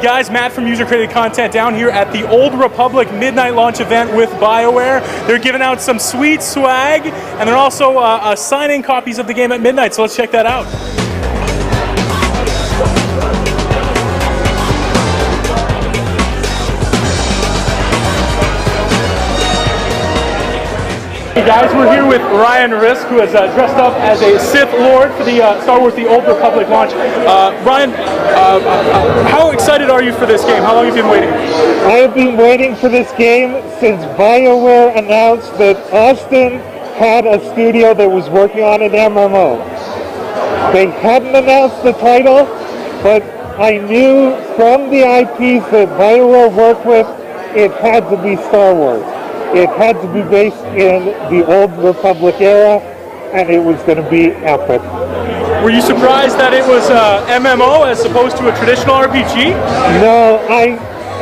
guys, Matt from UserCreatedContent down here at the Old Republic Midnight Launch event with Bioware. They're giving out some sweet swag, and they're also signing copies of the game at midnight, so let's check that out. Hey guys, we're here with Ryan Risk, who has dressed up as a Sith Lord for the Star Wars The Old Republic launch. Ryan, how excited are you for this game? How long have you been waiting? I have been waiting for this game since BioWare announced that Austin had a studio that was working on an MMO. They hadn't announced the title, but I knew from the IPs that BioWare worked with, it had to be Star Wars. It had to be based in the Old Republic era, and it was going to be epic. Were you surprised that it was MMO as opposed to a traditional RPG? No, I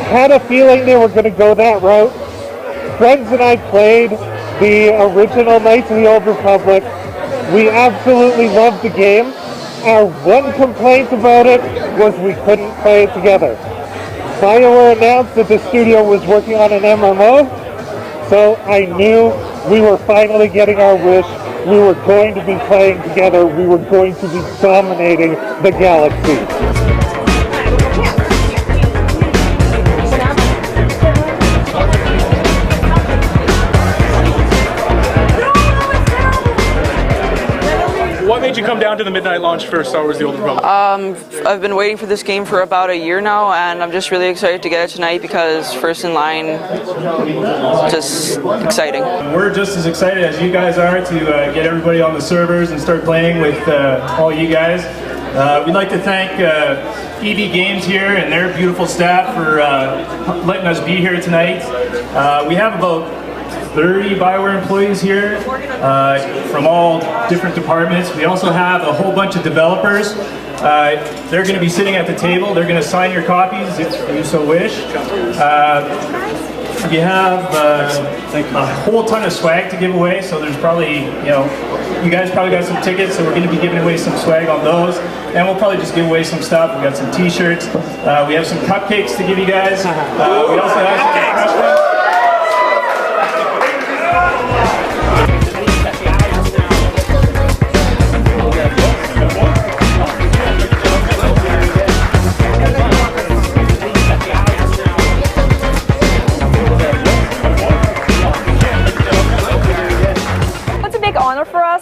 had a feeling they were going to go that route. Friends and I played the original Knights of the Old Republic. We absolutely loved the game. Our one complaint about it was we couldn't play it together. BioWare announced that the studio was working on an MMO. So I knew we were finally getting our wish. We were going to be playing together. We were going to be dominating the galaxy. What made you come down to the midnight launch for Star Wars The Old Republic? I've been waiting for this game for about a year now, and I'm just really excited to get it tonight because first in line, just exciting. We're just as excited as you guys are to get everybody on the servers and start playing with all you guys. We'd like to thank EV Games here and their beautiful staff for letting us be here tonight. We have about 30 Bioware employees here from all different departments. We also have a whole bunch of developers. They're going to be sitting at the table. They're going to sign your copies if you so wish. We have a whole ton of swag to give away, so there's probably, you guys probably got some tickets, so we're going to be giving away some swag on those. And we'll probably just give away some stuff. We got some t-shirts. We have some cupcakes to give you guys. We also have some refreshments.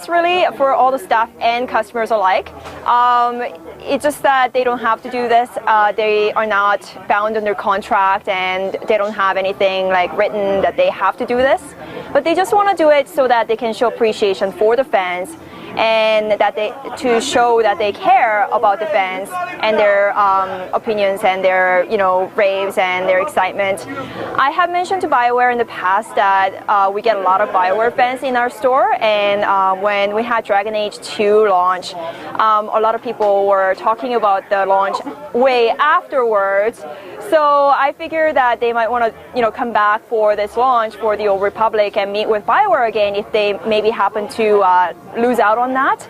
Really, for all the staff and customers alike. It's just that they don't have to do this. They are not bound under contract, and they don't have anything like written that they have to do this. But they just want to do it so that they can show appreciation for the fans, and that to show that they care about the fans and their opinions and their raves and their excitement. I have mentioned to BioWare in the past that we get a lot of BioWare fans in our store, and when we had Dragon Age 2 launch, a lot of people were talking about the launch way afterwards. So I figured that they might want to come back for this launch for the Old Republic and meet with BioWare again if they maybe happen to lose out on that.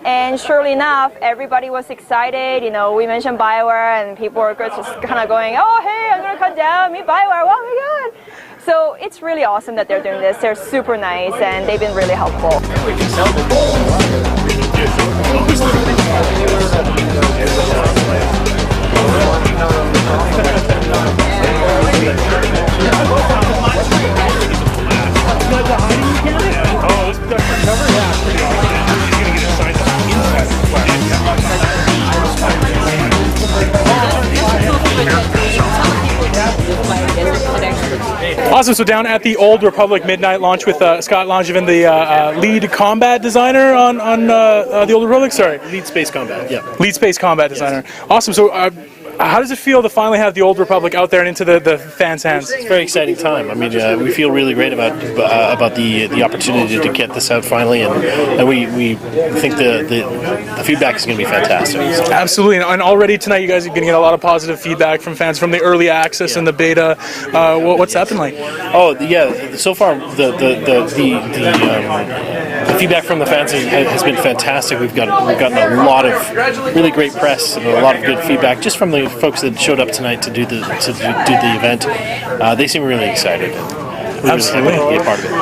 And surely enough, everybody was excited. We mentioned BioWare, and people were just kind of going, oh, hey, I'm going to come down, meet BioWare, oh my God. So it's really awesome that they're doing this. They're super nice, and they've been really helpful. Awesome. So down at the Old Republic Midnight launch with Scott Langevin, the lead combat designer on the Old Republic. Sorry, lead space combat. Yeah. Lead space combat designer. Yes. Awesome. So. How does it feel to finally have the Old Republic out there and into the fans' hands? It's a very exciting time. I mean, we feel really great about the opportunity to get this out finally, and we think the feedback is going to be fantastic. So. Absolutely, and already tonight you guys are going to get a lot of positive feedback from fans from the early access and the beta. What's that been like? Oh yeah, so far the feedback from the fans has been fantastic. We've gotten a lot of really great press and a lot of good feedback just from the the folks that showed up tonight to do the event, they seem really excited. Absolutely. Really be a part of it.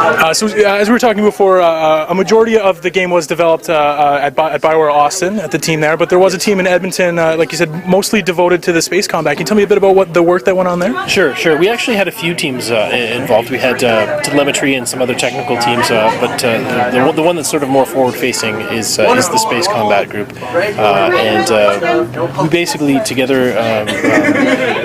As we were talking before, a majority of the game was developed at Bioware Austin, at the team there, but there was a team in Edmonton, like you said, mostly devoted to the space combat. Can you tell me a bit about what the work that went on there? Sure. We actually had a few teams involved. We had telemetry and some other technical teams, but the one that's sort of more forward-facing is the space combat group. And we basically together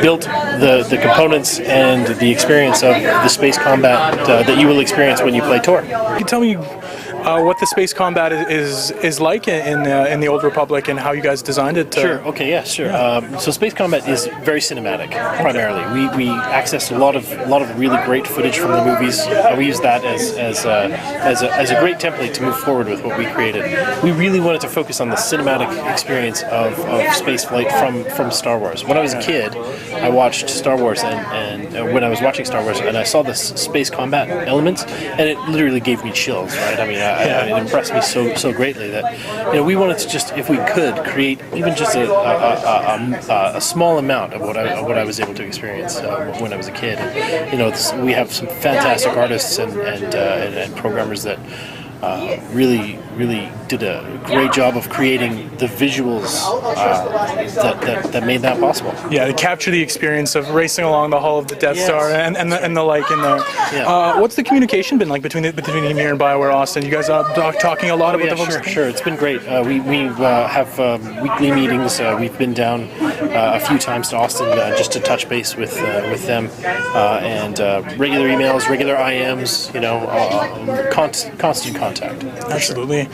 built the components and the experience of the space combat that you will experience when you play Tor. Can you tell me what the space combat is like in the Old Republic and how you guys designed it? Sure. Okay. Yeah. Sure. So space combat is very cinematic. Primarily, we accessed a lot of really great footage from the movies, and we used that as a great template to move forward with what we created. We really wanted to focus on the cinematic experience of spaceflight from Star Wars. When I was a kid, I watched Star Wars, and when I was watching Star Wars, and I saw the space combat elements, and it literally gave me chills. Right? I mean, it impressed me so greatly that we wanted to just, if we could, create even just a small amount of what I was able to experience when I was a kid. And, we have some fantastic artists and programmers that really did a great job of creating the visuals that made that possible. Yeah, to capture the experience of racing along the hull of the Death Star and the like in there. Yeah. What's the communication been like between here and Bioware Austin? You guys are talking a lot about the folks? Sure. It's been great. We have weekly meetings. We've been down a few times to Austin just to touch base with them, and regular emails, regular IMs. Constant contact. Absolutely.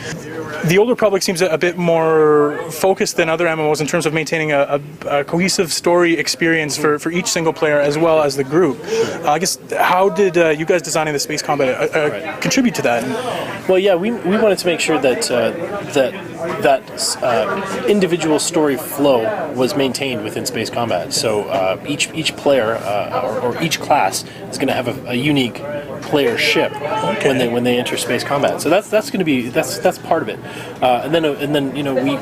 The Old Republic seems a bit more focused than other MMOs in terms of maintaining a cohesive story experience for each single player as well as the group. I guess, how did you guys designing the space combat contribute to that? Well, yeah, we wanted to make sure that individual story flow was maintained within space combat. So each player or each class is going to have a unique player ship when they enter space combat. So that's going to be that's part of it. And then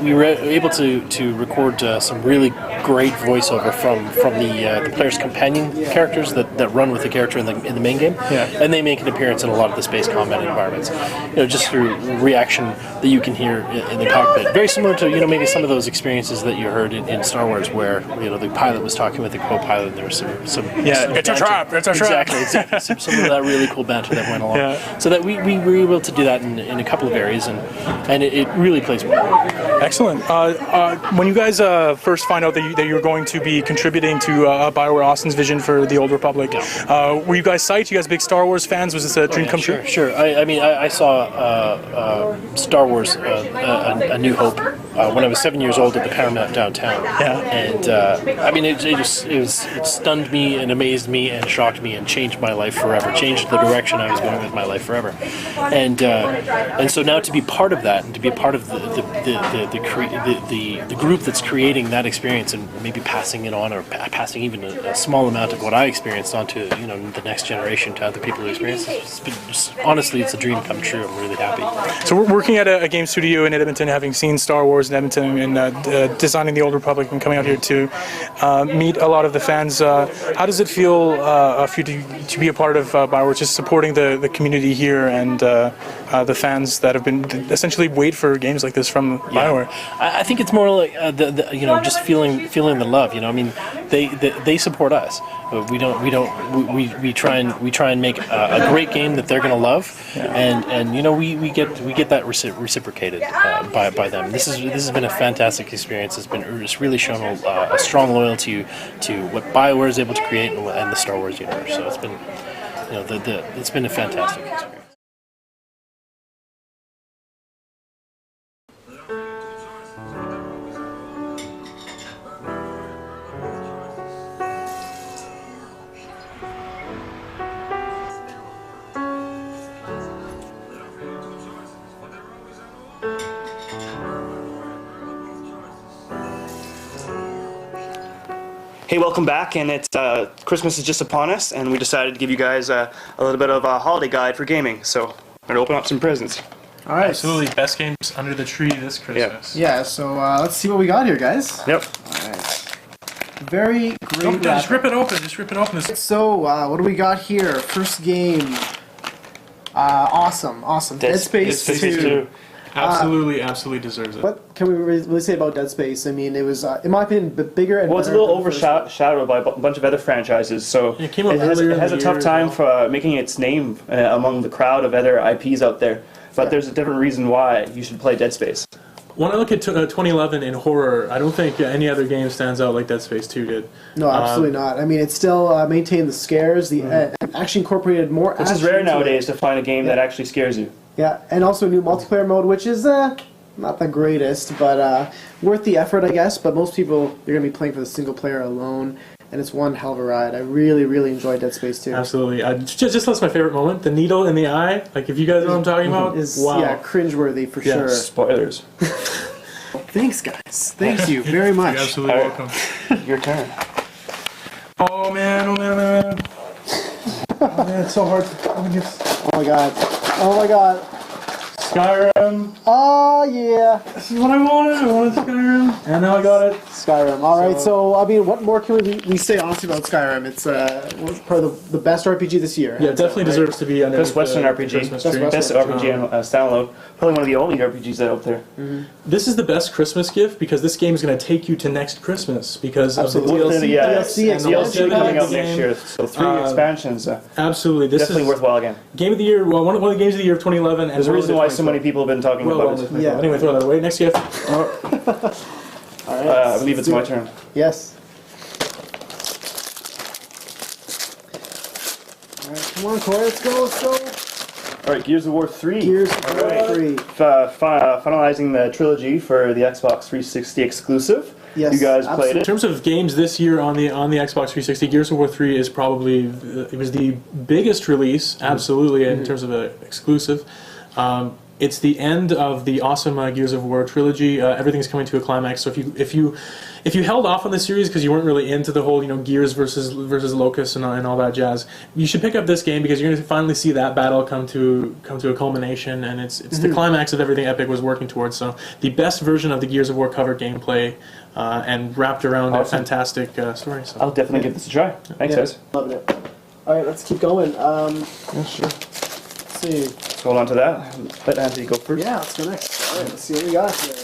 we were able to record some really great voiceover from the player's companion characters that run with the character in the main game. Yeah. And they make an appearance in a lot of the space combat environments. Just through reaction that you can hear in the cockpit. Very similar to maybe some of those experiences that you heard in Star Wars, where the pilot was talking with the co-pilot, and there was some it's a trap. It's a trap. Exactly. Some of that really cool banter that went along. Yeah. So that we were able to do that in a couple of areas, and it really plays well. Excellent. When you guys first find out that you were going to be contributing to Bioware Austin's vision for the Old Republic, were you guys psyched? You guys big Star Wars fans? Was this a dream come true? Sure. I saw Star Wars: A New Hope when I was 7 years old at the Paramount downtown. Yeah. And it stunned me and amazed me and shocked me and changed my life forever. Changed the direction I was going with my life forever. And so now to be part of that and to be a part of the group that's creating that experience and maybe passing it on or passing even a small amount of what I experienced onto the next generation to other people who experience it. Honestly, it's a dream come true. I'm really happy. So we're working at a game studio in Edmonton, having seen Star Wars in Edmonton and designing the Old Republic and coming out here to meet a lot of the fans. How does it feel for you to be a part of Bioware, just supporting the community here and the fans that have been essentially wait for games like this from Bioware? I think it's more like just feeling the love. They support us. We try and make a great game that they're going to love, and we get that reciprocated by them. This has been a fantastic experience. It's really shown a strong loyalty to what Bioware is able to create and the Star Wars universe. So it's been it's been a fantastic experience. Hey, welcome back, and it's Christmas is just upon us, and we decided to give you guys a little bit of a holiday guide for gaming. So I'm gonna open up some presents. All right. Absolutely, best games under the tree this Christmas. Yeah. So let's see what we got here, guys. Yep. All right. Very great. Just rip it open. Just rip it open. So, what do we got here? First game. Awesome. Dead Space 2. Absolutely deserves it. What can we really say about Dead Space? I mean, it was, in my opinion, bigger and well, it's a little overshadowed by a bunch of other franchises, so it came out earlier it has a tough time for making its name among the crowd of other IPs out there. But there's a different reason why you should play Dead Space. When I look at 2011 in horror, I don't think any other game stands out like Dead Space 2 did. No, absolutely not. I mean, it still maintained the scares, actually incorporated more action. Which is rare nowadays to find a game that actually scares you. Yeah, and also a new multiplayer mode, which is not the greatest, but worth the effort, I guess. But most people, you're going to be playing for the single player alone, and it's one hell of a ride. I really enjoyed Dead Space 2. Absolutely. Just that's my favorite moment. The needle in the eye. Like, if you guys know what I'm talking about, wow. Yeah, cringeworthy for sure. Spoilers. Thanks, guys. Thank you very much. You're absolutely welcome. Your turn. Oh man, it's so hard. Oh my god. Skyrim. Oh yeah. This is what I wanted. I wanted Skyrim, and now I got it. Skyrim. All right. So I mean, what more can we say honestly about Skyrim? It's probably the best RPG this year. Yeah, definitely deserves to be under Best Western RPG. Best RPG on standalone. Probably one of the only RPGs out there. Mm-hmm. This is the best Christmas gift because this game is going to take you to next Christmas because of the DLC. DLC coming out next year. So 3 expansions. Absolutely, this definitely is worthwhile again. Game of the year. Well, one of the games of the year of 2011. There's a reason why so many people have been talking about it. Yeah. Anyway, throw that away. Next gift. All right. I believe it's my turn. Yes. All right, come on, Corey. Let's go. All right, Gears of War 3. Gears of War 3. Finalizing the trilogy for the Xbox 360 exclusive. Yes, you guys played it. In terms of games this year on the Xbox 360, Gears of War 3 is probably it was the biggest release, absolutely, in terms of an exclusive. It's the end of the awesome Gears of War trilogy. Everything's coming to a climax. So if you held off on the series because you weren't really into the whole Gears versus Locust and all that jazz, you should pick up this game because you're going to finally see that battle come to a culmination, and it's the climax of everything Epic was working towards. So the best version of the Gears of War cover gameplay and wrapped around a fantastic story. So. I'll definitely give this a try. Thanks, guys. Loving it. All right, let's keep going. Yeah, sure. Let's see. Let's hold on to that. Let Anthony go first. Yeah, let's go next. All right, let's see what we got here.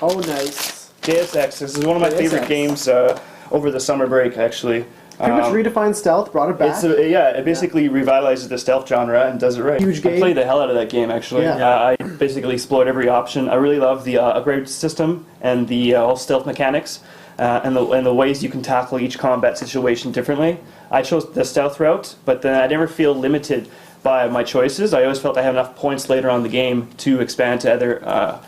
Oh, nice. Deus Ex. This is one of my favorite games over the summer break, actually. Pretty much redefined stealth, brought it back. It basically revitalizes the stealth genre and does it right. Huge game. I played the hell out of that game, actually. I basically explored every option. I really love the upgrade system and the all stealth mechanics and the ways you can tackle each combat situation differently. I chose the stealth route, but then I never feel limited by my choices. I always felt I have enough points later on in the game to expand to other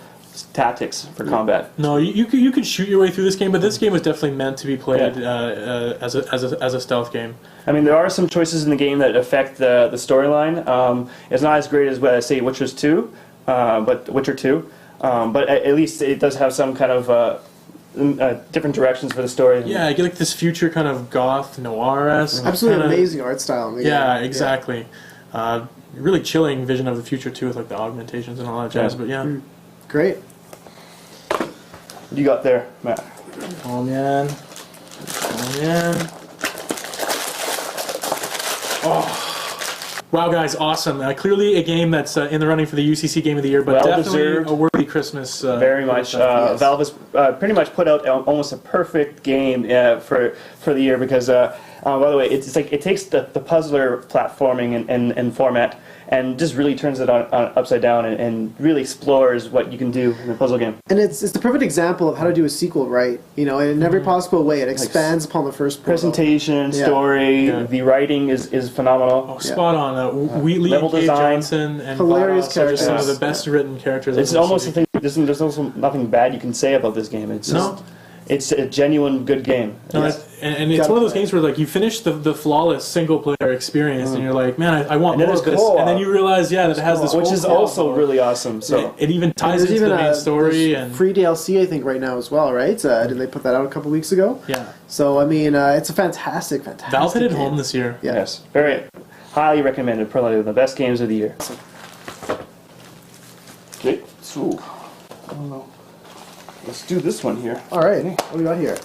tactics for combat. No, you could shoot your way through this game, but this game was definitely meant to be played as a stealth game. I mean, there are some choices in the game that affect the storyline. It's not as great as say Witcher 2, but at least it does have some kind of different directions for the story. Yeah, you get like this future kind of goth noir-esque. Absolutely amazing art style. Yeah, exactly. Really chilling vision of the future too, with like the augmentations and all that jazz. But yeah. Great. What you got there, Matt? Oh man. Oh. Wow, guys, awesome. Clearly a game that's in the running for the UCC Game of the Year, but definitely a worthy Christmas. Very much. Yes. Valve has pretty much put out almost a perfect game for the year because, by the way, it's like it takes the puzzler platforming and format and just really turns it on upside down and really explores what you can do in a puzzle game. And it's the perfect example of how to do a sequel right, in every possible way. It expands upon the first presentation, story, the writing is phenomenal. Oh, spot on. Wheatley, level design, Johnson, and hilarious characters. Are some of the best written characters. It's almost there's also nothing bad you can say about this game. It's just, it's a genuine good game. No, and it's one of those games where like you finish the flawless single player experience and you're like, man, I want more of this. And then you realize, that it has this which is also really awesome. So it even ties into the main story and free DLC I think right now as well, right? Didn't they put that out a couple weeks ago? Yeah. So I mean, it's a fantastic. Valve hit it home this year. Yeah. Yes, very highly recommended. Probably the best games of the year. Awesome. Okay, so I don't know. let's do this one here. All right, what do we got here?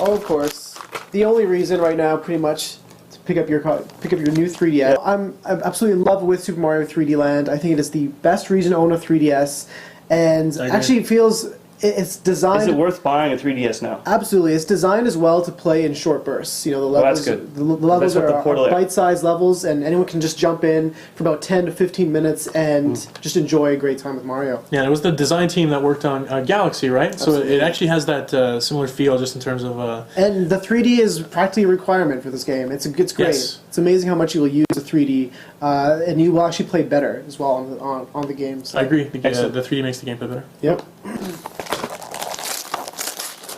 Oh, of course. The only reason right now, pretty much, to pick up your new 3DS. I'm absolutely in love with Super Mario 3D Land. I think it is the best reason to own a 3DS, and actually it feels it's designed. Is it worth buying a 3DS now? Absolutely, it's designed as well to play in short bursts. You know, the levels, that's good. the levels That's what are bite-sized levels, and anyone can just jump in for about 10 to 15 minutes and just enjoy a great time with Mario. Yeah, it was the design team that worked on Galaxy, right? Absolutely. So it actually has that similar feel, just in terms of. And the 3D is practically a requirement for this game. It's great. Yes. It's amazing how much you will use the 3D, and you will actually play better as well on the game. So. I agree. The 3D makes the gameplay better. Yep.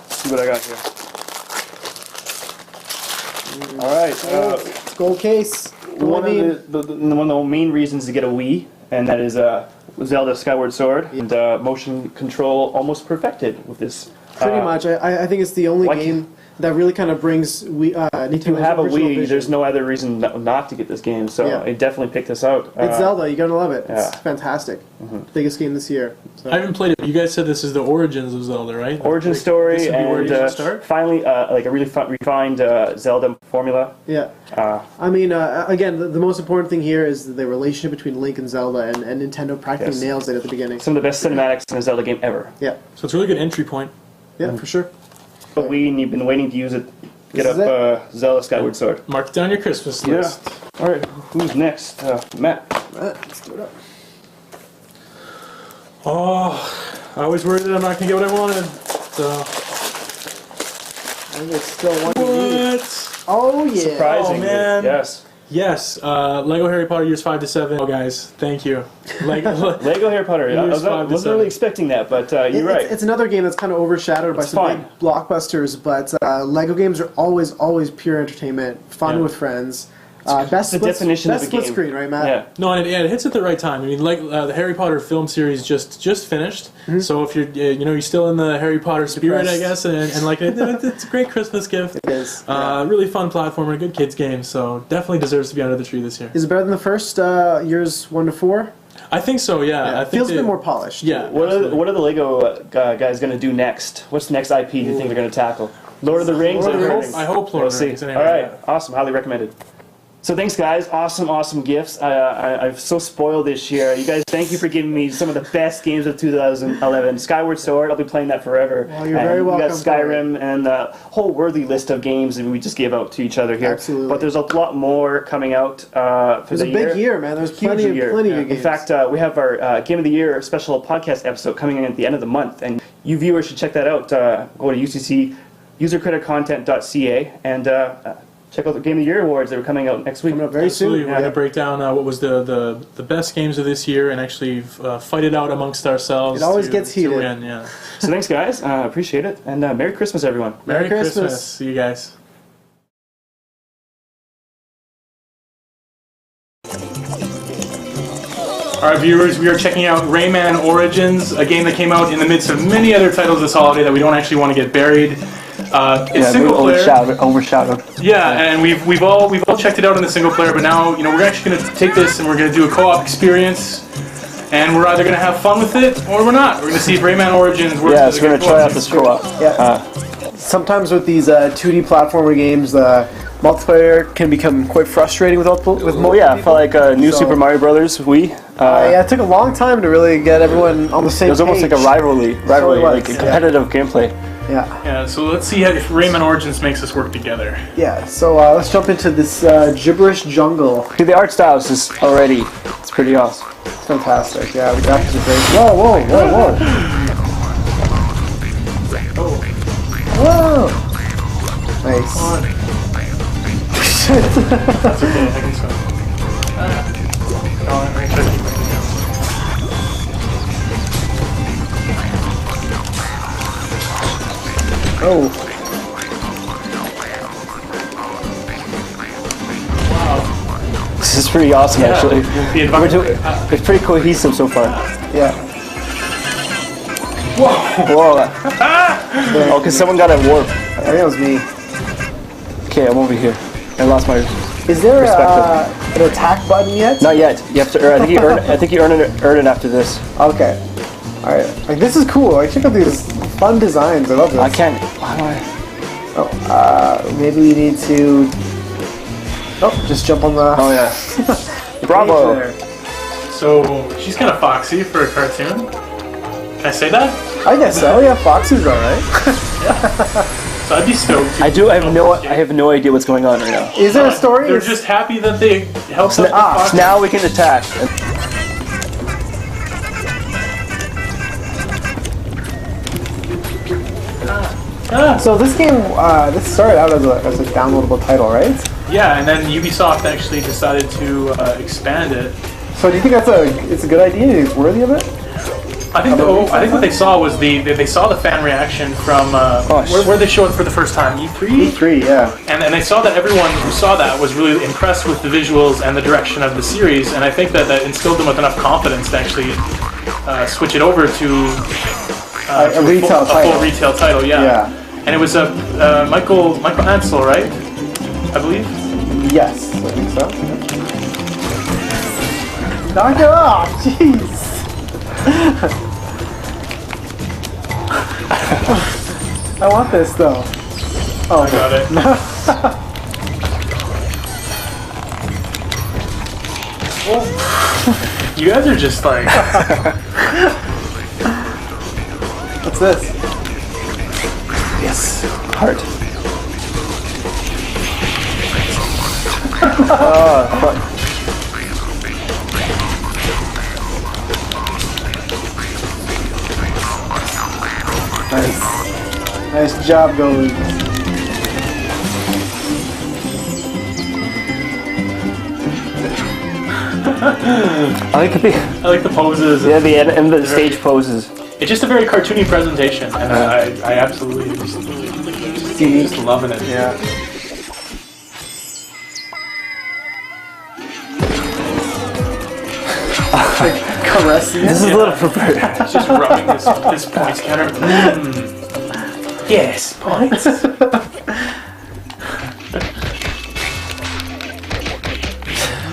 See what I got here. All right. Gold case. One of the main reasons to get a Wii, and that is Zelda Skyward Sword, and motion control almost perfected with this. Pretty much. I think it's the only game that really kind of brings Nintendo's If you have a original Wii, vision. there's no other reason not to get this game, so Yeah. I definitely picked this out. It's Zelda. You're gonna love it. It's Yeah. fantastic. Biggest game this year. So. I haven't played it. You guys said this is the origins of Zelda, right? Origin story, this would be where you should and start? finally, like a really refined Zelda formula. Yeah. I mean, again, the most important thing here is the relationship between Link and Zelda, and Nintendo practically nails it at the beginning. Some of the best cinematics in a Zelda game ever. Yeah. So it's a really good entry point. Yeah, for sure. But and you've been waiting to use it. Get This up Zelda Skyward Sword. Mark down your Christmas list. All right, who's next? Matt. Let's do it up. Oh, I always worried that I'm not going to get what I wanted. So. I think it's still one you need. What? Oh, yeah. Surprisingly, Oh, man. yes. Yes, Lego Harry Potter years 5 to 7. Oh, guys, thank you. Lego Harry Potter. I Years 5 to wasn't 7. really expecting that, but you're right. It's another game that's kind of overshadowed by It's some fun. big blockbusters, but Lego games are always pure entertainment, fun Yeah. with friends. Best the definition of best a game. split screen, right, Matt? Yeah. No, and it hits at the right time. I mean, like the Harry Potter film series just finished. So if you're you're still in the Harry Potter spirit, I guess, and like it's a great Christmas gift. It is. Really fun platformer, good kids game. So definitely deserves to be under the tree this year. Is it better than the first years 1 to 4? I think so. Yeah, I think Feels a bit more polished. Yeah. What are the Lego guys going to do next? What's the next IP do you think they're going to tackle? Lord of the Rings? I hope Lord of the Rings. All right, awesome, highly recommended. So thanks, guys. Awesome gifts. I'm so spoiled this year. You guys, thank you for giving me some of the best games of 2011. Skyward Sword, I'll be playing that forever. Well, you're very welcome. We got Skyrim and a whole worthy list of games that we just gave out to each other here. Absolutely. But there's a lot more coming out for There's the a year. big year, man. There's plenty Huge of year. good games. In fact, we have our Game of the Year special podcast episode coming in at the end of the month, and you viewers should check that out. Go to UCC, UserCreatedContent.ca, and check out the Game of the Year awards that are coming out next week. Coming up very Absolutely. soon. We're going to break down what was the best games of this year and actually fight it out amongst ourselves. It always gets heated. To win, yeah. So thanks, guys. Appreciate it, and Merry Christmas, everyone. Merry Christmas. Christmas. See you guys. All right, viewers, we are checking out Rayman Origins, a game that came out in the midst of many other titles this holiday that we don't actually want to get buried. It's single player. Overshadowed. Yeah, and we've all checked it out in the single player, but now we're actually going to take this and we're going to do a co-op experience, and we're either going to have fun with it or we're not. We're going to see if Rayman Origins works. Yeah, as a so we're going good to try co-op out this co-op. Yeah. Sometimes with these 2D platformer games, the multiplayer can become quite frustrating with multiple Well, yeah, I felt like New Super Mario Brothers Wii. Yeah, it took a long time to really get everyone on the same page. It was almost like a rivalry, was, like a competitive gameplay. Yeah. Yeah, so let's see if Rayman Origins makes us work together. Yeah, so let's jump into this gibberish jungle. Okay, the art style is just already, it's pretty awesome. It's fantastic. Yeah, the graphics are great. Whoa. Whoa! Nice. That's okay, I can swim. No, I'm going to try to keep bringing it down. Oh. Wow. This is pretty awesome, actually. It's pretty cohesive so far. Yeah. Whoa. Oh, because someone got a warp. I think it was me. Okay, I'm over here. I lost my Is there perspective. an attack button yet? Not yet. You have to earn. I think you earn it after this. Okay. All right. Like this is cool. Like check out these fun designs. I love this. I can't. How do I? Oh, maybe we need to. Oh, just jump on the. Oh yeah. Bravo. There. So she's kind of foxy for a cartoon. Can I say that? I guess so. Yeah, Foxy's alright. So I'd be stoked. I have no idea what's going on right now. Is there a story? They're just happy that they helped out the fox. Now we can attack. So this game, this started out as a downloadable title, right? Yeah, and then Ubisoft actually decided to expand it. So do you think it's a good idea? It's worthy of it? I think what they saw was they saw the fan reaction from where they showed it for the first time, E3. E3, yeah. And they saw that everyone who saw that was really impressed with the visuals and the direction of the series, and I think that instilled them with enough confidence to actually switch it over to a retail title. Full retail title, yeah. And it was Michael Ansel, right? I believe. Yes, I think so. Knock it off, jeez. I want this though. Oh, I got it. You guys are just like. What's this? Yes, heart. Oh, fuck. Nice job, Gold. I like the poses. Yeah, the stage poses. It's just a very cartoony presentation, and I absolutely just loving it. Yeah. Caressing it. This is a little perverted. It's just rubbing this points counter. Yes, points.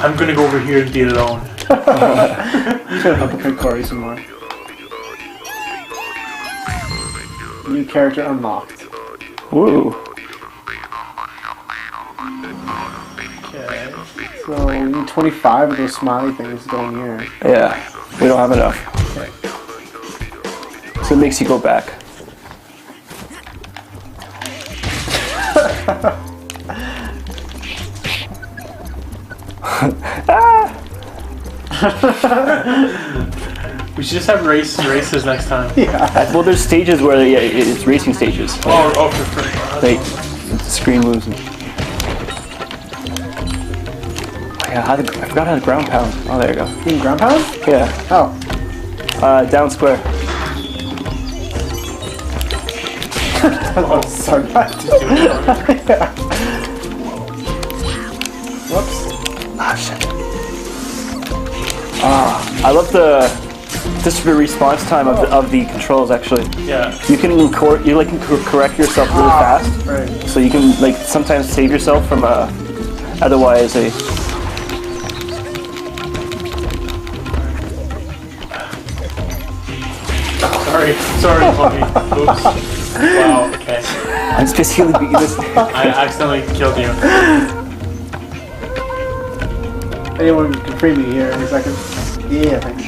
I'm gonna go over here and be alone. He's gonna uppercut Corey some more. New character unlocked. Woo. Okay. So we need 25 of those smiley things going here. Yeah, we don't have enough. Okay. So it makes you go back. We should just have races next time. Yeah. Well, there's stages where it's racing stages. For Like the screen moves. And... Yeah, I forgot how to ground pound. Oh, there you go. You can ground pound? Yeah. Oh. Down square. Oh, sorry. Yeah. Whoops. Ah, shit. I love just the response time of the controls. Actually, yeah. You can correct yourself really fast. Right. So you can sometimes save yourself from otherwise a. Sorry, Chloe. Oops. Wow. Okay. I'm just basically beating this. I accidentally killed you. Anyone can free me here in a second. Yeah, thanks.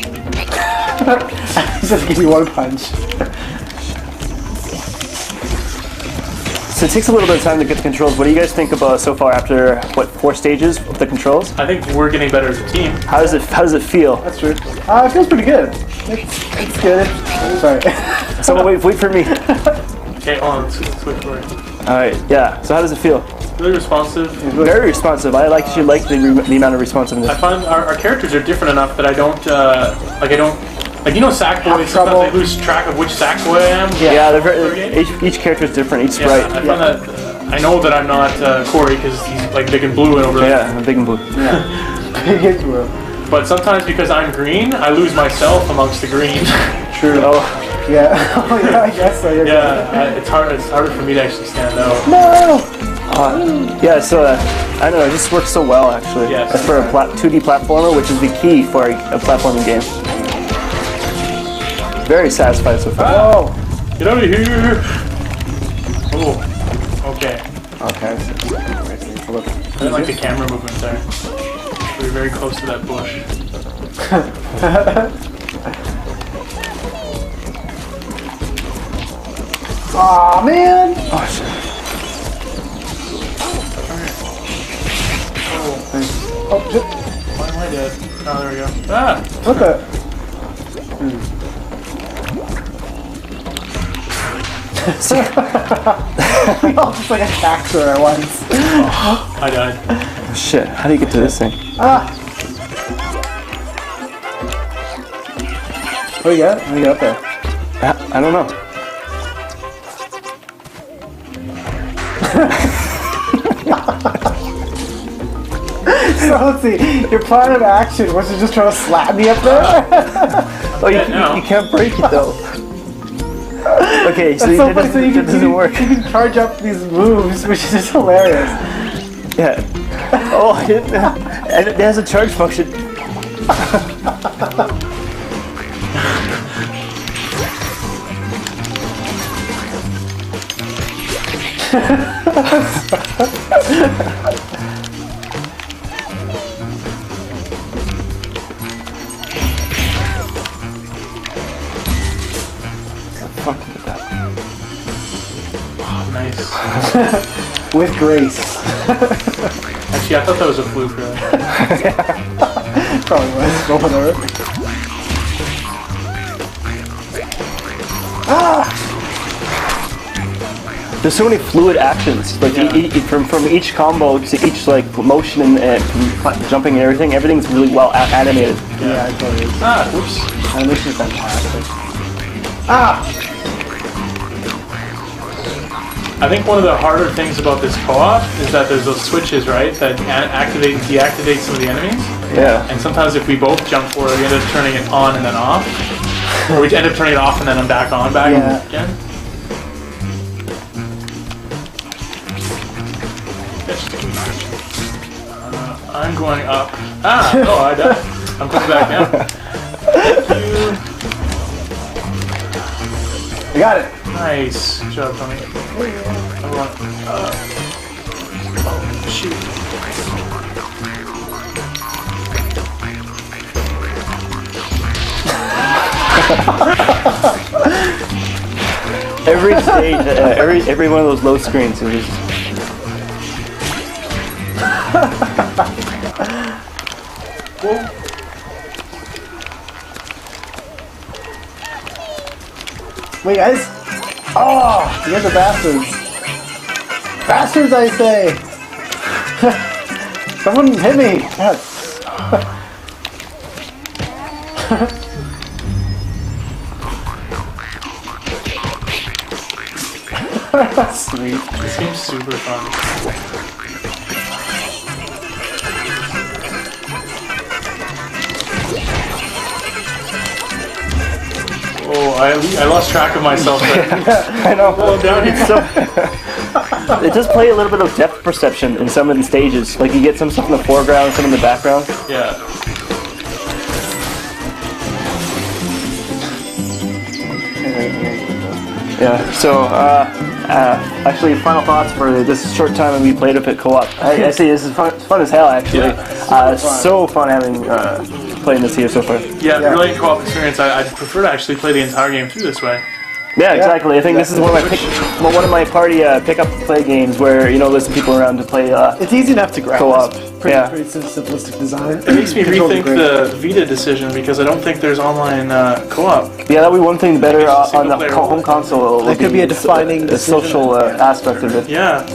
Just give me one punch. So it takes a little bit of time to get the controls. What do you guys think about so far after 4 stages of the controls? I think we're getting better as a team. How does it feel? That's true. It feels pretty good. It's good. Sorry. So wait for me. Okay, hold on. Let's wait for it. All right. Yeah. So how does it feel? Really responsive. Very responsive. I actually like the amount of responsiveness. I find our characters are different enough that I don't Sackboy. Sometimes I lose track of which Sackboy I am. Yeah, they're very, each character is different. Each sprite. I find that I know that I'm not Corey because he's like big and blue and over there. Yeah, I'm big and blue. Yeah, big and blue. But sometimes because I'm green, I lose myself amongst the green. True. Yeah. Oh yeah, I guess so. Yeah, it's harder for me to actually stand out. No. Yeah, so I don't know, it just works so well actually. Yes. As for a 2D platformer, which is the key for a platforming game. Very satisfied so far. Whoa! Get out of here! Oh, okay. Okay. I didn't like the camera movement there. We were very close to that bush. Aw, man! Oh shit. Oh, shit. Why am I dead? Oh, there we go. Ah! What the? We all just like attacked her at once. I died. Oh, shit, how do you get to this thing? Ah! What do you got? What do you got up there? I don't know. So let's see, your plan of action was to just try to slap me up there? Oh, you can't break it though. Okay, so, That's so funny, so you that doesn't work. You can charge up these moves, which is just hilarious. Yeah. Oh, and it has a charge function. Nice. With grace. Actually, I thought that was a fluke, really. Probably was. Go whatever. Ah! There's so many fluid actions, like from each combo to each like motion and jumping and everything. Everything's really well animated. Yeah, it totally is. Ah, whoops. Animation is fantastic. Ah! I think one of the harder things about this co-op is that there's those switches, right, that activate and deactivate some of the enemies. Yeah. And sometimes if we both jump for it, we end up turning it on and then off. Or we end up turning it off and then I'm back on again. I'm going up. Ah! Oh, I died. I'm coming back now. Thank you. I got it. Nice. Good job, Tony. Oh, shoot. Every stage, every one of those load screens is just... Wait, guys. Oh, you guys are bastards. Bastards, I say. Someone hit me. God. Sweet. This game's super fun. Oh, I lost track of myself there. I know. Oh, down here. So, it does play a little bit of depth perception in some of the stages. Like you get some stuff in the foreground, some in the background. Yeah. Yeah. So, actually, final thoughts for this short time we played up at co-op. I see this is fun as hell. Actually, so fun having playing this here so far. Yeah, brilliant co-op experience. I'd prefer to actually play the entire game through this way. Yeah, exactly. I think this is one of my party pick-up play games where there's some people around to play. It's easy enough to grab. Co-op. Pretty simplistic design. It makes me rethink the Vita decision because I don't think there's online co-op. Yeah, that'd be one thing better on the home console. That could be a defining the social aspect of it. Yeah.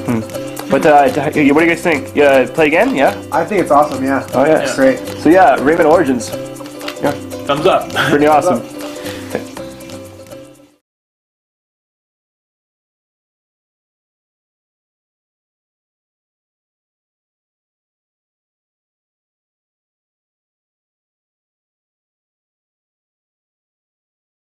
But what do you guys think? Play again? Yeah. I think it's awesome. Yeah. Oh yeah, It's great. So yeah, Rayman Origins. Yeah. Thumbs up. Pretty awesome.